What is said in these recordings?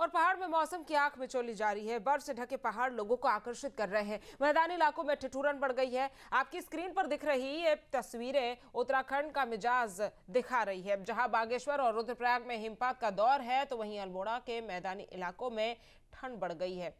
और पहाड़ में मौसम की आंख मिचौली जारी है। बर्फ से ढके पहाड़ लोगों को आकर्षित कर रहे हैं। मैदानी इलाकों में ठिठुरन बढ़ गई है। आपकी स्क्रीन पर दिख रही ये तस्वीरें उत्तराखंड का मिजाज दिखा रही है। जहां बागेश्वर और रुद्रप्रयाग में हिमपात का दौर है, तो वहीं अल्मोड़ा के मैदानी इलाकों में ठंड बढ़ गई है।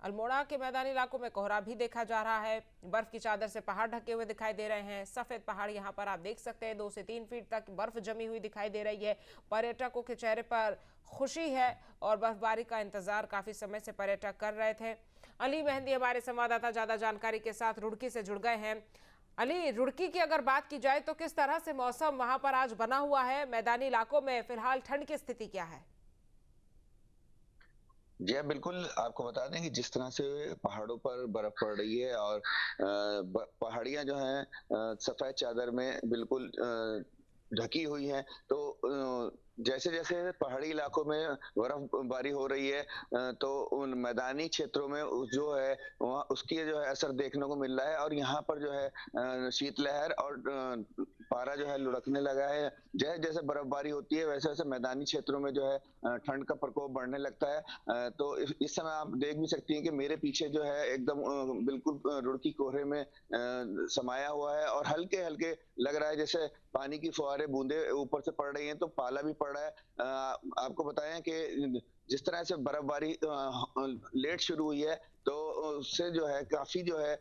अल्मोड़ा के मैदानी इलाकों में कोहरा भी देखा जा रहा है। बर्फ की चादर से पहाड़ ढके हुए दिखाई दे रहे हैं। सफेद पहाड़ यहां पर आप देख सकते हैं, 2 से 3 फीट तक बर्फ जमी हुई दिखाई दे रही है। पर्यटकों के चेहरे पर खुशी है और बर्फबारी का इंतजार काफी समय से पर्यटक कर रहे थे। अली मेहंदी हमारे संवाददाता ज्यादा जानकारी के साथ रुड़की से जुड़ गए हैं। अली, रुड़की की अगर बात की जाए तो किस तरह से मौसम वहां पर आज बना हुआ है? मैदानी इलाकों में फिलहाल ठंड की स्थिति क्या है? जी हाँ, बिल्कुल आपको बता दें कि जिस तरह से पहाड़ों पर बर्फ पड़ रही है और पहाड़ियाँ जो हैं सफ़ेद चादर में बिल्कुल ढकी हुई हैं, तो जैसे-जैसे पहाड़ी इलाकों में बर्फबारी हो रही है तो उन मैदानी क्षेत्रों में जो है वहाँ उसकी जो है असर देखने को मिल रहा है और यहाँ पर जो है शीतलहर और पारा जो है लुढ़कने लगा है। जैसे-जैसे बर्फबारी होती है वैसे-वैसे मैदानी क्षेत्रों में जो है ठंड का प्रकोप बढ़ने लगता है। तो इस समय आप देख भी सकती हैं कि मेरे पीछे जो है एकदम बिल्कुल रुड़की कोहरे में समाया हुआ है और हल्के-हल्के लग रहा है जैसे पानी की फुहारें बूंदें ऊपर से पड़ रही हैं, तो पाला भी पड़ रहा है। आपको बताएं कि जिस तरह से बर्फबारी लेट शुरू हुई है, तो उससे जो है काफी जो है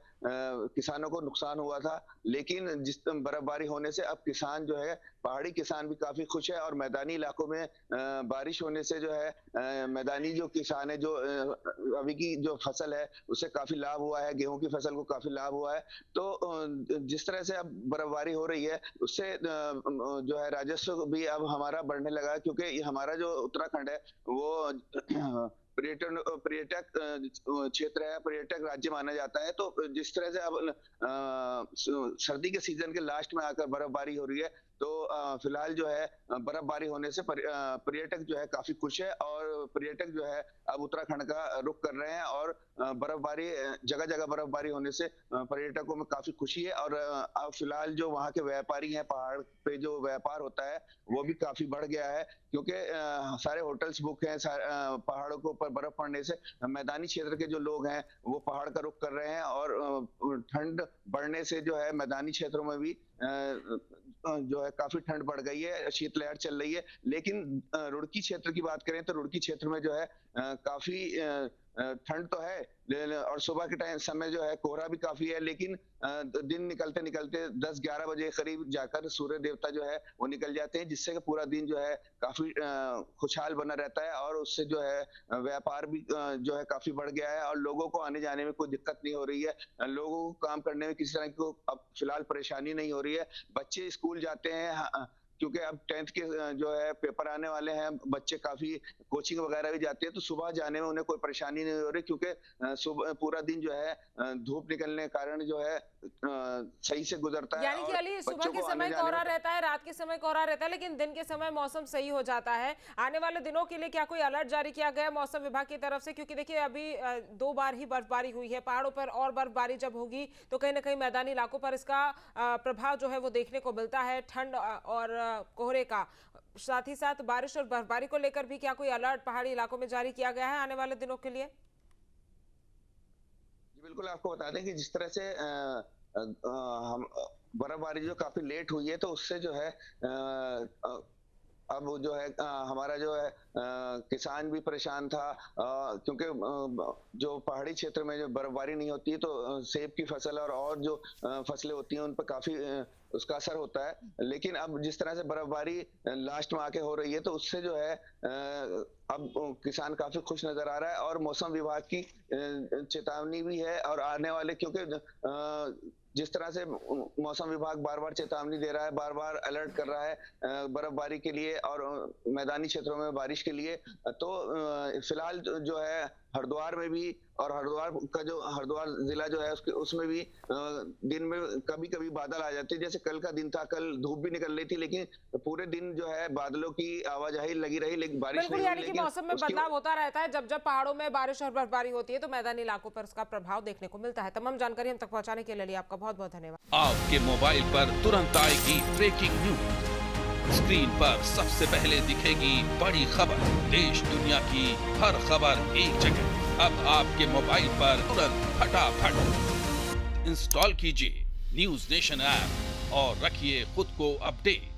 किसानों को नुकसान हुआ था, लेकिन जिस बर्फबारी होने से अब किसान जो है पहाड़ी किसान भी काफी खुश है और मैदानी इलाकों में बारिश होने से जो है मैदानी जो किसान है, जो अभी की जो फसल है उससे काफी लाभ हुआ है, गेहूं की फसल को काफी लाभ हुआ है। तो जिस तरह से अब बर्फबारी हो रही है उससे जो है राजस्व भी अब हमारा बढ़ने लगा है, क्योंकि ये हमारा जो उत्तराखंड है वो पर्यटक क्षेत्र है, पर्यटक राज्य माना जाता है। तो जिस तरह से अब सर्दी के सीजन के लास्ट में आकर बर्फबारी हो रही है, तो फिलहाल जो है बर्फबारी होने से पर्यटक जो है काफी खुश है और पर्यटक जो है अब उत्तराखंड का रुख कर रहे हैं और बर्फबारी जगह-जगह बर्फबारी होने से पर्यटकों में काफी खुशी है और अब फिलहाल जो वहाँ के व्यापारी हैं, पहाड़ पे जो व्यापार होता है वो भी काफी बढ़ गया है, क्योंकि सारे होटल्स बुक हैं। पहाड़ों के ऊपर बर्फ पड़ने से मैदानी क्षेत्र के जो लोग हैं वो पहाड़ का रुख कर रहे हैं और ठंड बढ़ने से जो है मैदानी क्षेत्रों में भी जो है काफी ठंड बढ़ गई है, शीतलहर चल रही है। लेकिन रुड़की क्षेत्र की बात करें तो रुड़की क्षेत्र में जो है काफी ठंड तो है और सुबह के टाइम समय जो है कोहरा भी काफी है, लेकिन दिन निकलते-निकलते 10-11 बजे करीब जाकर सूर्य देवता जो है वो निकल जाते हैं, जिससे कि पूरा दिन जो है काफी खुशहाल बना रहता है और उससे जो है व्यापार भी जो है काफी बढ़ गया है और लोगों को आने-जाने में कोई दिक्कत नहीं हो रही है। लोगों को काम करने में किसी तरह की अब फिलहाल परेशानी नहीं हो रही है। बच्चे स्कूल जाते हैं, क्योंकि अब 10th के जो है पेपर आने वाले हैं, बच्चे काफी कोचिंग वगैरह भी जाते हैं, तो सुबह जाने में उन्हें कोई परेशानी नहीं हो रही, क्योंकि सुबह पूरा दिन जो है धूप निकलने के कारण जो है सही से गुजरता है। यानी कि अली, सुबह के समय कोहरा रहता है, रात के समय कोहरा रहता है, लेकिन दिन के समय मौसम सही हो जाता है। आने वाले दिनों के लिए क्या कोई अलर्ट जारी किया गया मौसम विभाग की तरफ से? क्योंकि देखिए अभी 2 बार ही बर्फबारी हुई है। पहाड़ों पर और बर्फबारी जब होगी तो कहीं ना कहीं मैदानी इलाकों पर इसका प्रभाव जो है वो देखने को मिलता है, ठंड और कोहरे का। साथ ही साथ बारिश और बर्फबारी को लेकर भी क्या कोई अलर्ट पहाड़ी इलाकों में जारी किया गया है आने वाले दिनों के लिए? जी बिल्कुल, आपको बता दें कि जिस तरह से हम बर्फबारी जो काफी लेट हुई है, तो उससे जो है अब वो जो है हमारा जो है किसान भी परेशान था, क्योंकि जो पहाड़ी क्षेत्र में जो बर्फबारी नहीं होती है तो सेब की फसल और जो फसलें होती हैं उन पर काफी उसका असर होता है। लेकिन अब जिस तरह से बर्फबारी लास्ट में आके हो रही है, तो उससे जो है अब किसान काफी खुश नजर आ रहा है और मौसम विभाग की चेतावनी भी है और आने वाले, क्योंकि जिस तरह से मौसम विभाग बार-बार चेतावनी दे रहा है, बार-बार अलर्ट कर रहा है बर्फबारी के लिए और मैदानी क्षेत्रों में बारिश के लिए, तो फिलहाल जो है हरिद्वार में भी और हरिद्वार जिला जो है उसमें भी दिन में कभी-कभी बादल आ जाते हैं। जैसे कल का दिन था, कल धूप भी निकल रही थी, लेकिन पूरे दिन जो है बादलों की आवाजाही लगी रही, लेकिन बारिश नहीं हुई। यानी कि मौसम में बदलाव होता रहता है। जब जब पहाड़ों में बारिश और बर्फबारी होती है तो मैदानी इलाकों पर उसका प्रभाव देखने को मिलता है। तमाम जानकारी हम तक पहुंचाने के लिए आपका बहुत बहुत धन्यवाद। आपके मोबाइल पर तुरंत आएगी ब्रेकिंग न्यूज, स्क्रीन पर सबसे पहले दिखेगी बड़ी खबर, देश दुनिया की हर खबर एक जगह। अब आपके मोबाइल पर तुरंत फटाफट इंस्टॉल कीजिए न्यूज नेशन ऐप और रखिए खुद को अपडेट।